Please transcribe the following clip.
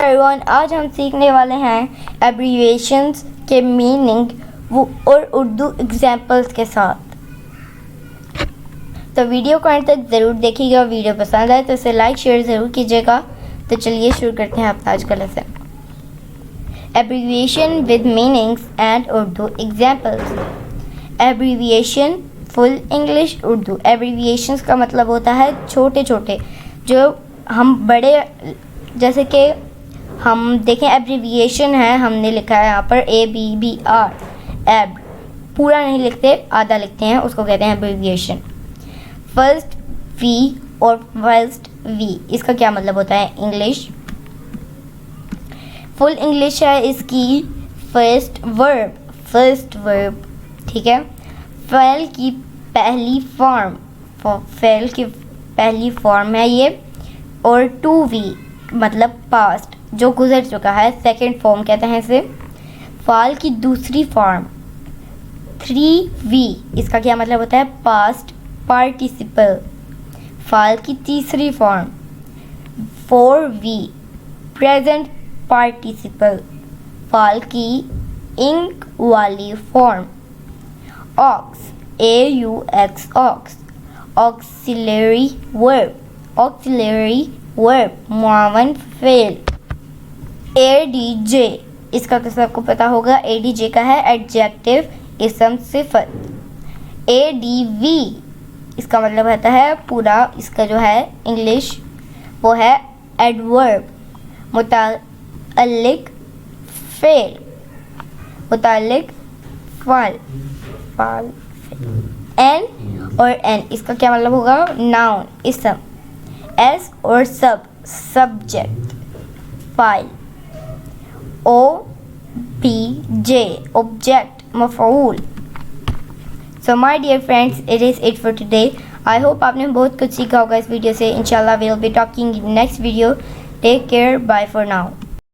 Everyone, आज हम सीखने वाले हैं एब्रीविएशंस के मीनिंग और उर्दू एग्जाम्पल्स के साथ। तो वीडियो को अंत तक ज़रूर देखिएगा। वीडियो पसंद आए तो इसे लाइक शेयर ज़रूर कीजिएगा। तो चलिए शुरू करते हैं अपना आज का lesson. Abbreviation with meanings and Urdu examples. Abbreviation full English Urdu. Abbreviations का मतलब होता है छोटे छोटे, जो हम बड़े, जैसे कि हम देखें एब्रीविएशन है, हमने लिखा है यहाँ पर ABBR, एब, पूरा नहीं लिखते, आधा लिखते हैं, उसको कहते हैं एब्रीविएशन। फर्स्ट वी और फर्स्ट वी, इसका क्या मतलब होता है इंग्लिश। फुल इंग्लिश है इसकी फर्स्ट वर्ब, ठीक है। फेल की पहली फॉर्म है ये। और 2V मतलब पास्ट, जो गुजर चुका है, सेकंड फॉर्म कहते हैं इसे। फाल की दूसरी फॉर्म 3V, इसका क्या मतलब होता है पास्ट पार्टिसिपल। फाल की तीसरी फॉर्म 4V प्रेजेंट पार्टिसिपल। फाल की इंक वाली form aux AUX aux. Auxiliary verb मुआवन फेल। ADJ, इसका तो सबको पता होगा, ADJ का है एडजेक्टिव इसम सिफत। ADV, इसका मतलब होता है पूरा, इसका जो है इंग्लिश वो है एडवर्ब मुताल्लिक फेल, मुताल्लिक फाल। N और N, इसका क्या मतलब होगा नाउन इसम। S और सब्जेक्ट फाइल। OBJ ऑब्जेक्ट मफऊल। So my dear friends, it is it for today. I hope आपने बहुत कुछ सीखा होगा इस वीडियो से। इंशाल्लाह we will be talking in next video. Take care, bye for now.